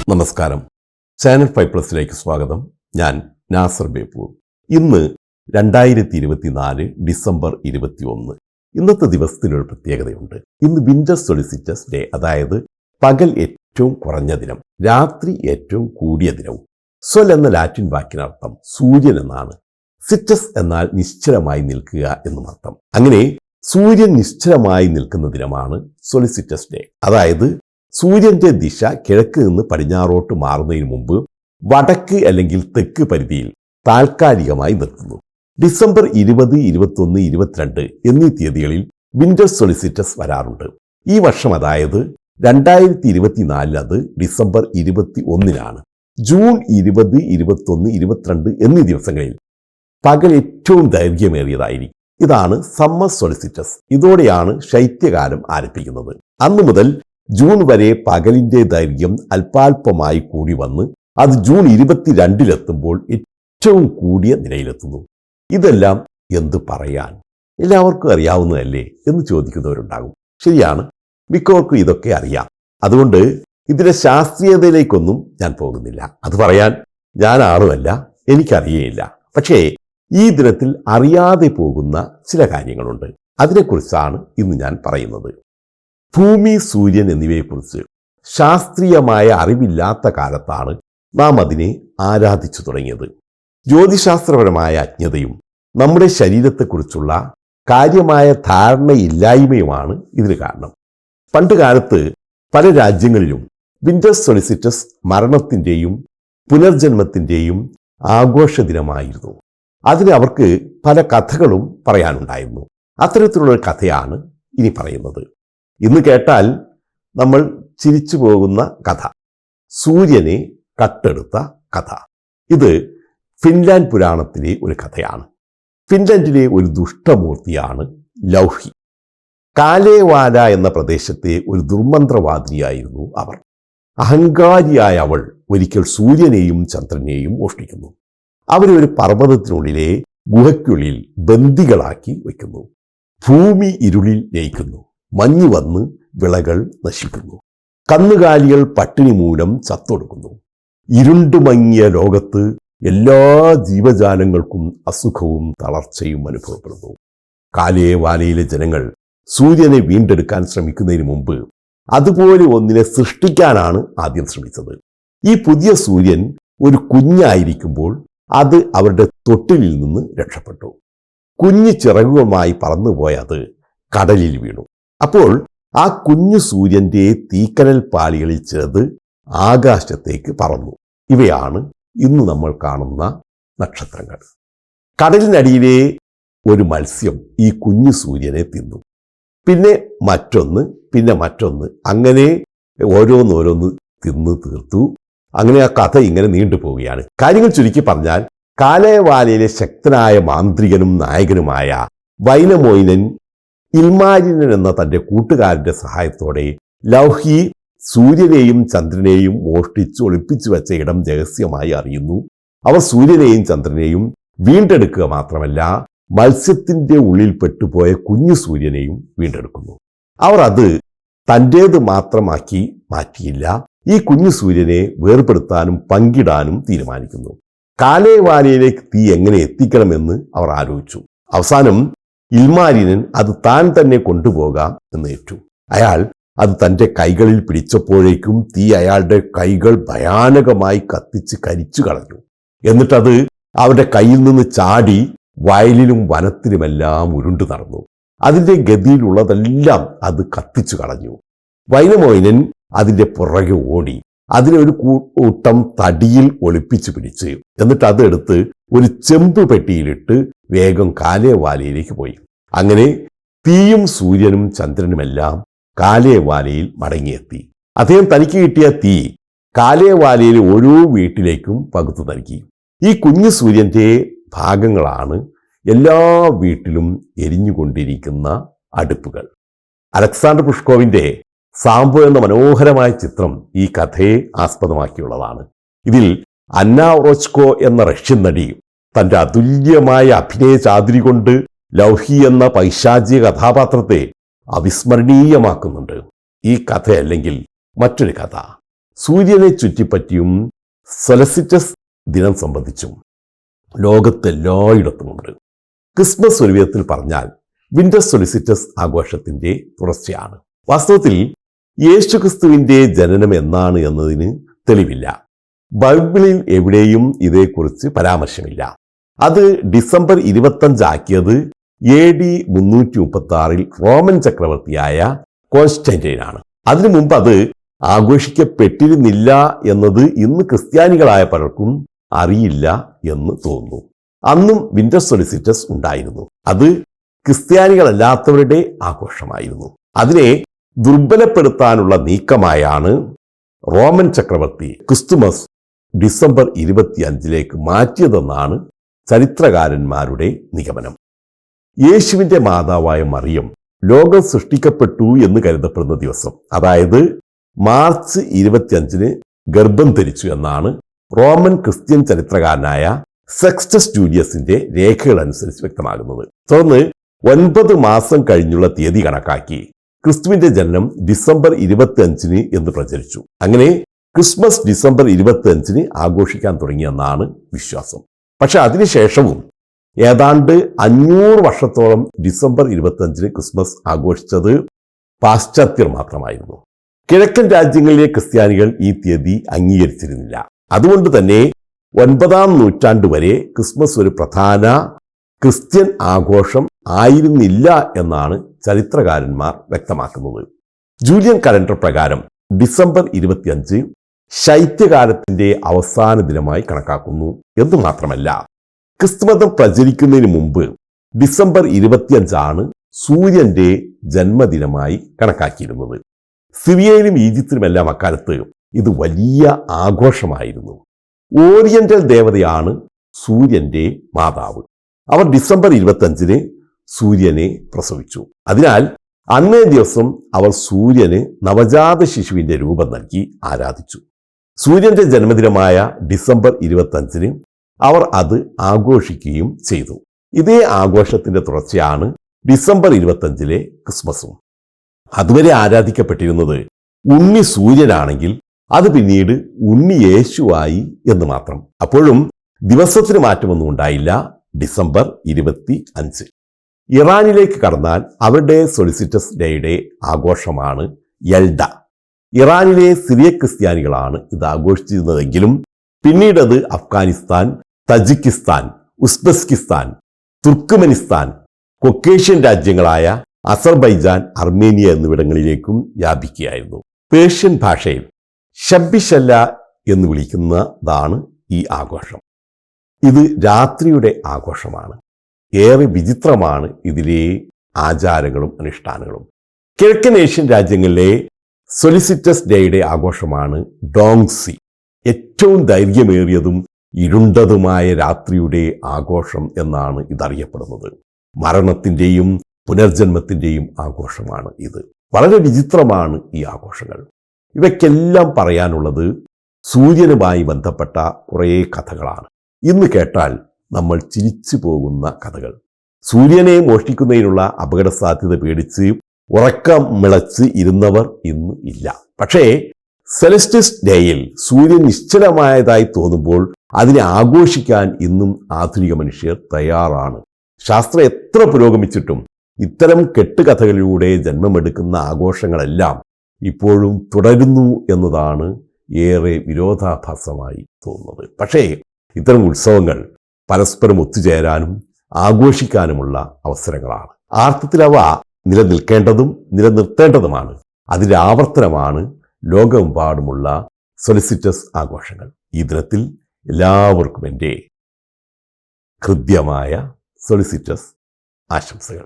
നമസ്കാരം. ചാനൽ 5+ലേക്ക് സ്വാഗതം. ഞാൻ നാസർ ബേപ്പൂർ. ഇന്ന് 2024 ഡിസംബർ 21. ഇന്നത്തെ ദിവസത്തിനൊരു പ്രത്യേകതയുണ്ട്. ഇന്ന് വിന്റർ സോളിസ്റ്റിറ്റസ് ഡേ, അതായത് പകൽ ഏറ്റവും കുറഞ്ഞ ദിനം, രാത്രി ഏറ്റവും കൂടിയ ദിനവും. സോൽ എന്ന ലാറ്റിൻ വാക്കിനർത്ഥം സൂര്യൻ എന്നാണ്. സിറ്റസ് എന്നാൽ നിശ്ചലമായി നിൽക്കുക എന്നും അർത്ഥം. അങ്ങനെ സൂര്യൻ നിശ്ചലമായി നിൽക്കുന്ന ദിനമാണ് സോളിസ്റ്റിറ്റസ് ഡേ. അതായത് സൂര്യന്റെ ദിശ കിഴക്ക് നിന്ന് പടിഞ്ഞാറോട്ട് മാറുന്നതിന് മുമ്പ് വടക്ക് അല്ലെങ്കിൽ തെക്ക് പരിധിയിൽ താൽക്കാലികമായി നിർത്തുന്നു. ഡിസംബർ 20, 21, 22 എന്നീ തീയതികളിൽ വിന്റർ സോളിസ്റ്റിറ്റസ് വരാറുണ്ട്. ഈ വർഷം, അതായത് 2024, അത് ഡിസംബർ 21-നാണ്. ജൂൺ 20, 21, 22 എന്നീ ദിവസങ്ങളിൽ പകൽ ഏറ്റവും ദൈർഘ്യമേറിയതായിരിക്കും. ഇതാണ് സമ്മർ സോളിസ്റ്റിറ്റസ്. ഇതോടെയാണ് ശൈത്യകാലം ആരംഭിക്കുന്നത്. അന്നു മുതൽ ജൂൺ വരെ പകലിന്റെ ദൈർഘ്യം അല്പാൽപമായി കൂടി വന്ന് അത് ജൂൺ 22-ലെത്തുമ്പോൾ ഏറ്റവും കൂടിയ നിലയിലെത്തുന്നു. ഇതെല്ലാം എന്തു പറയാൻ, എല്ലാവർക്കും അറിയാവുന്നതല്ലേ എന്ന് ചോദിക്കുന്നവരുണ്ടാകും. ശരിയാണ്, മിക്കവർക്കും ഇതൊക്കെ അറിയാം. അതുകൊണ്ട് ഇതിന്റെ ശാസ്ത്രീയതയിലേക്കൊന്നും ഞാൻ പോകുന്നില്ല. അത് പറയാൻ ഞാൻ ആളുമല്ല, എനിക്കറിയേയില്ല. പക്ഷേ ഈ ദിനത്തിൽ അറിയാതെ പോകുന്ന ചില കാര്യങ്ങളുണ്ട്. അതിനെക്കുറിച്ചാണ് ഇന്ന് ഞാൻ പറയുന്നത്. ഭൂമി, സൂര്യൻ എന്നിവയെക്കുറിച്ച് ശാസ്ത്രീയമായ അറിവില്ലാത്ത കാലത്താണ് നാം അതിനെ ആരാധിച്ചു തുടങ്ങിയത്. ജ്യോതിശാസ്ത്രപരമായ അജ്ഞതയും നമ്മുടെ ശരീരത്തെക്കുറിച്ചുള്ള കാര്യമായ ധാരണയില്ലായ്മയുമാണ് ഇതിന് കാരണം. പണ്ട് കാലത്ത് പല രാജ്യങ്ങളിലും വിന്റർ സോളിസ്റ്റിറ്റസ് മരണത്തിൻ്റെയും പുനർജന്മത്തിൻ്റെയും ആഘോഷ ദിനമായിരുന്നു. അതിന് അവർക്ക് പല കഥകളും പറയാനുണ്ടായിരുന്നു. അത്തരത്തിലുള്ള കഥയാണ് ഇനി പറയുന്നത്. ഇന്ന് കേട്ടാൽ നമ്മൾ ചിരിച്ചു പോകുന്ന കഥ, സൂര്യനെ കട്ടെടുത്ത കഥ. ഇത് ഫിൻലാൻഡ് പുരാണത്തിലെ ഒരു കഥയാണ്. ഫിൻലാൻഡിലെ ഒരു ദുഷ്ടമൂർത്തിയാണ് ലൗഹി. കാലേവാല എന്ന പ്രദേശത്തെ ഒരു ദുർമന്ത്രവാദിനിയായിരുന്നു അവർ. അഹങ്കാരിയായ അവൾ ഒരിക്കൽ സൂര്യനെയും ചന്ദ്രനെയും മോഷ്ടിക്കുന്നു. അവരെ ഒരു പർവ്വതത്തിനുള്ളിലെ ഗുഹയ്ക്കുള്ളിൽ ബന്ദികളാക്കി വയ്ക്കുന്നു. ഭൂമി ഇരുളിൽ ലയിക്കുന്നു. മഞ്ഞ് വന്ന് വിളകൾ നശിക്കുന്നു. കന്നുകാലികൾ പട്ടിണി മൂലം ചത്തൊടുക്കുന്നു. ഇരുണ്ടുമങ്ങിയ ലോകത്ത് എല്ലാ ജീവജാലങ്ങൾക്കും അസുഖവും തളർച്ചയും അനുഭവപ്പെടുന്നു. കാലേവാലയിലെ ജനങ്ങൾ സൂര്യനെ വീണ്ടെടുക്കാൻ ശ്രമിക്കുന്നതിന് മുമ്പ് അതുപോലെ ഒന്നിനെ സൃഷ്ടിക്കാനാണ് ആദ്യം ശ്രമിച്ചത്. ഈ പുതിയ സൂര്യൻ ഒരു കുഞ്ഞായിരിക്കുമ്പോൾ അത് അവരുടെ തൊട്ടിലിൽ നിന്ന് രക്ഷപ്പെട്ടു. കുഞ്ഞു ചിറകുകളുമായി പറന്നുപോയ അത് കടലിൽ വീണു. അപ്പോൾ ആ കുഞ്ഞു സൂര്യന്റെ തീക്കനൽ പാളികളിൽ ചിലത് ആകാശത്തേക്ക് പറന്നു. ഇവയാണ് ഇന്ന് നമ്മൾ കാണുന്ന നക്ഷത്രങ്ങൾ. കടലിനടിയിലെ ഒരു മത്സ്യം ഈ കുഞ്ഞു സൂര്യനെ തിന്നു. പിന്നെ മറ്റൊന്ന്, പിന്നെ മറ്റൊന്ന്, അങ്ങനെ ഓരോന്നോരോന്ന് തിന്നു തീർത്തു. അങ്ങനെ ആ കഥ ഇങ്ങനെ നീണ്ടുപോവുകയാണ്. കാര്യങ്ങൾ ചുരുക്കി പറഞ്ഞാൽ, കാലേവാലയിലെ ശക്തനായ മാന്ത്രികനും നായകനുമായ വൈനമോയിനൻ ഇൽമാരിനൻ എന്ന തന്റെ കൂട്ടുകാരന്റെ സഹായത്തോടെ ലൗഹി സൂര്യനെയും ചന്ദ്രനെയും മോഷ്ടിച്ച് ഒളിപ്പിച്ചു വെച്ച ഇടം രഹസ്യമായി അറിയുന്നു. അവർ സൂര്യനെയും ചന്ദ്രനെയും വീണ്ടെടുക്കുക മാത്രമല്ല, മത്സ്യത്തിന്റെ ഉള്ളിൽ പെട്ടുപോയ കുഞ്ഞു സൂര്യനെയും വീണ്ടെടുക്കുന്നു. അവർ അത് തൻ്റേത് മാത്രമാക്കി മാറ്റിയില്ല. ഈ കുഞ്ഞു സൂര്യനെ വേർപെടുത്താനും പങ്കിടാനും തീരുമാനിക്കുന്നു. കാലേവാലയിലേക്ക് തീ എങ്ങനെ എത്തിക്കണമെന്ന് അവർ ആലോചിച്ചു. അവസാനം ഇൽമാരിനൻ അത് താൻ തന്നെ കൊണ്ടുപോകാം എന്ന് ഏറ്റു. അയാൾ അത് തൻ്റെ കൈകളിൽ പിടിച്ചപ്പോഴേക്കും തീ അയാളുടെ കൈകൾ ഭയാനകമായി കത്തിച്ച് കരിച്ചു കളഞ്ഞു. എന്നിട്ടത് അവരുടെ കയ്യിൽ നിന്ന് ചാടി വയലിലും വനത്തിലുമെല്ലാം ഉരുണ്ടു നടന്നു. അതിൻ്റെ ഗതിയിലുള്ളതെല്ലാം അത് കത്തിച്ചു കളഞ്ഞു. വൈനമോയിനൻ അതിൻ്റെ പുറകെ ഓടി അതിനെ ഒരു കൂട്ടം തടിയിൽ ഒളിപ്പിച്ചു പിടിച്ച്, എന്നിട്ട് അതെടുത്ത് ഒരു ചെമ്പ് പെട്ടിയിലിട്ട് വേഗം കാലേവാലയിലേക്ക് പോയി. അങ്ങനെ തീയും സൂര്യനും ചന്ദ്രനുമെല്ലാം കാലേവാലയിൽ മടങ്ങിയെത്തി. അദ്ദേഹം തനിക്ക് കിട്ടിയ തീ കാലേവാലയിലെ ഓരോ വീട്ടിലേക്കും പകുത്തു നൽകി. ഈ കുഞ്ഞു സൂര്യന്റെ ഭാഗങ്ങളാണ് എല്ലാ വീട്ടിലും എരിഞ്ഞുകൊണ്ടിരിക്കുന്ന അടുപ്പുകൾ. അലക്സാണ്ടർ പുഷ്കോവിന്റെ സാംബോ എന്ന മനോഹരമായ ചിത്രം ഈ കഥയെ ആസ്പദമാക്കിയുള്ളതാണ്. ഇതിൽ അന്ന ഒറോച്കോ എന്ന റഷ്യൻ നടി തന്റെ അതുല്യമായ അഭിനയ ചാതുരി കൊണ്ട് ലൗഹി എന്ന പൈശാചിക കഥാപാത്രത്തെ അവിസ്മരണീയമാക്കുന്നുണ്ട്. ഈ കഥയല്ലെങ്കിൽ മറ്റൊരു കഥ, സൂര്യനെ ചുറ്റിപ്പറ്റിയും സൊലസിറ്റസ് ദിനം സംബന്ധിച്ചും ലോകത്തെല്ലായിടത്തുമുണ്ട്. ക്രിസ്മസ് ഒരു വിധത്തിൽ പറഞ്ഞാൽ വിന്റർ സൊലിസിറ്റസ് ആഘോഷത്തിന്റെ തുടർച്ചയാണ്. വാസ്തവത്തിൽ യേശുക്രിസ്തുവിന്റെ ജനനം എന്നാണ് എന്നതിന് തെളിവില്ല. ബൈബിളിൽ എവിടെയും ഇതേക്കുറിച്ച് പരാമർശമില്ല. അത് ഡിസംബർ 25 ആക്കിയത് AD 336 റോമൻ ചക്രവർത്തിയായ കോൺസ്റ്റന്റൈനാണ്. അതിനു മുമ്പ് അത് ആഘോഷിക്കപ്പെട്ടിരുന്നില്ല എന്നത് ഇന്ന് ക്രിസ്ത്യാനികളായ പലർക്കും അറിയില്ല എന്ന് തോന്നുന്നു. അന്നും വിന്റർ സൊലിസിറ്റസ് ഉണ്ടായിരുന്നു. അത് ക്രിസ്ത്യാനികളല്ലാത്തവരുടെ ആഘോഷമായിരുന്നു. അതിനെ ദുർബലപ്പെടുത്താനുള്ള നീക്കമായാണ് റോമൻ ചക്രവർത്തി ക്രിസ്തുമസ് ഡിസംബർ 25 മാറ്റിയതെന്നാണ് ചരിത്രകാരന്മാരുടെ നിഗമനം. യേശുവിന്റെ മാതാവായ മറിയം ലോകം സൃഷ്ടിക്കപ്പെട്ടു എന്ന് കരുതപ്പെടുന്ന ദിവസം, അതായത് മാർച്ച് 25 ഗർഭം ധരിച്ചു എന്നാണ് റോമൻ ക്രിസ്ത്യൻ ചരിത്രകാരനായ സെക്സ്റ്റസ് ജൂലിയസിന്റെ രേഖകൾ അനുസരിച്ച് വ്യക്തമാകുന്നത്. തുടർന്ന് 9 മാസം കഴിഞ്ഞുള്ള തീയതി കണക്കാക്കി ക്രിസ്തുവിന്റെ ജനനം ഡിസംബർ 25 എന്ന് പ്രചരിച്ചു. അങ്ങനെ ക്രിസ്മസ് ഡിസംബർ 25 ആഘോഷിക്കാൻ തുടങ്ങിയെന്നാണ് വിശ്വാസം. പക്ഷെ അതിനുശേഷവും ഏതാണ്ട് 500 വർഷത്തോളം ഡിസംബർ 25 ക്രിസ്മസ് ആഘോഷിച്ചത് പാശ്ചാത്യർ മാത്രമായിരുന്നു. കിഴക്കൻ രാജ്യങ്ങളിലെ ക്രിസ്ത്യാനികൾ ഈ തീയതി അംഗീകരിച്ചിരുന്നില്ല. അതുകൊണ്ട് തന്നെ 9-ാം നൂറ്റാണ്ട് വരെ ക്രിസ്മസ് ഒരു പ്രധാന ക്രിസ്ത്യൻ ആഘോഷം ആയിരുന്നില്ല എന്നാണ് ചരിത്രകാരന്മാർ വ്യക്തമാക്കുന്നത്. ജൂലിയൻ കലണ്ടർ പ്രകാരം ഡിസംബർ 25 ശൈത്യകാലത്തിന്റെ അവസാന ദിനമായി കണക്കാക്കുന്നു എന്ന് മാത്രമല്ല, ക്രിസ്തുമതം പ്രചരിക്കുന്നതിന് മുമ്പ് ഡിസംബർ 25 സൂര്യന്റെ ജന്മദിനമായി കണക്കാക്കിയിരുന്നത്. സിറിയയിലും ഈജിപ്തിലുമെല്ലാം അക്കാലത്ത് ഇത് വലിയ ആഘോഷമായിരുന്നു. ഓറിയന്റൽ ദേവതയാണ് സൂര്യന്റെ മാതാവ്. അവർ ഡിസംബർ 25 സൂര്യനെ പ്രസവിച്ചു. അതിനാൽ അന്നേ ദിവസം അവർ സൂര്യന് നവജാത ശിശുവിന്റെ രൂപം നൽകി ആരാധിച്ചു. സൂര്യന്റെ ജന്മദിനമായ ഡിസംബർ 25 അവർ അത് ആഘോഷിക്കുകയും ചെയ്തു. ഇതേ ആഘോഷത്തിന്റെ തുടർച്ചയാണ് ഡിസംബർ 25 ക്രിസ്മസും. അതുവരെ ആരാധിക്കപ്പെട്ടിരുന്നത് ഉണ്ണി സൂര്യനാണെങ്കിൽ അത് പിന്നീട് ഉണ്ണി യേശുവായി എന്ന് മാത്രം. അപ്പോഴും ദിവസത്തിന് മാറ്റമൊന്നും ഉണ്ടായില്ല. ഡിസംബർ 25. ഇറാനിലേക്ക് കടന്നാൽ അവരുടെ സൊലിസിറ്റസ് ഡേയുടെ ആഘോഷമാണ് യൽഡ. ഇറാനിലെ സിറിയ ക്രിസ്ത്യാനികളാണ് ഇത് ആഘോഷിച്ചിരുന്നതെങ്കിലും പിന്നീട് അത് Afghanistan, Tajikistan, Uzbekistan, Turkmenistan, Caucasian രാജ്യങ്ങളായ അസർബൈജാൻ, അർമേനിയ എന്നിവിടങ്ങളിലേക്കും വ്യാപിക്കുകയായിരുന്നു. പേർഷ്യൻ ഭാഷയിൽ ഷബ്ബിഷല്ല എന്ന് വിളിക്കുന്നതാണ് ഈ ആഘോഷം. ഇത് രാത്രിയുടെ ആഘോഷമാണ്. ഏറെ വിചിത്രമാണ് ഇതിലെ ആചാരങ്ങളും അനുഷ്ഠാനങ്ങളും. കിഴക്കൻ ഏഷ്യൻ രാജ്യങ്ങളിലെ സൊലിസിറ്റസ് ഡേയുടെ ആഘോഷമാണ് ഡോങ്സി. ഏറ്റവും ദൈർഘ്യമേറിയതും ഇരുണ്ടതുമായ രാത്രിയുടെ ആഘോഷം എന്നാണ് ഇതറിയപ്പെടുന്നത്. മരണത്തിൻ്റെയും പുനർജന്മത്തിൻ്റെയും ആഘോഷമാണ് ഇത്. വളരെ വിചിത്രമാണ് ഈ ആഘോഷങ്ങൾ. ഇവയ്ക്കെല്ലാം പറയാനുള്ളത് സൂര്യനുമായി ബന്ധപ്പെട്ട കുറേ കഥകളാണ്. ഇന്ന് കേട്ടാൽ നമ്മൾ ചിരിച്ചു പോകുന്ന കഥകൾ. സൂര്യനെ മോഷ്ടിക്കുന്നതിനുള്ള അപകട സാധ്യത പേടിച്ച് ഉറക്കം മിളച്ച് ഇരുന്നവർ ഇന്ന് ഇല്ല. പക്ഷേ സെലസ്റ്റിസ് ഡേയിൽ സൂര്യൻ നിശ്ചലമായതായി തോന്നുമ്പോൾ അതിനെ ആഘോഷിക്കാൻ ഇന്നും ആധുനിക മനുഷ്യർ തയ്യാറാണ്. ശാസ്ത്രം എത്ര പുരോഗമിച്ചിട്ടും ഇത്തരം കെട്ടുകഥകളിലൂടെ ജന്മമെടുക്കുന്ന ആഘോഷങ്ങളെല്ലാം ഇപ്പോഴും തുടരുന്നു എന്നതാണ് ഏറെ വിരോധാഭാസമായി തോന്നുന്നത്. പക്ഷേ ഇത്തരം ഉത്സവങ്ങൾ പരസ്പരം ഒത്തുചേരാനും ആഘോഷിക്കാനുമുള്ള അവസരങ്ങളാണ്. ആർത്ഥത്തിൽ അവ നിലനിൽക്കേണ്ടതും നിലനിർത്തേണ്ടതുമാണ്. അതിൻ്റെ ആവർത്തനമാണ് ലോകമെമ്പാടുമുള്ള സൊലിസിറ്റസ് ആഘോഷങ്ങൾ. ഈ ദിനത്തിൽ എല്ലാവർക്കും എൻ്റെ ഹൃദ്യമായ സൊലിസിറ്റസ് ആശംസകൾ.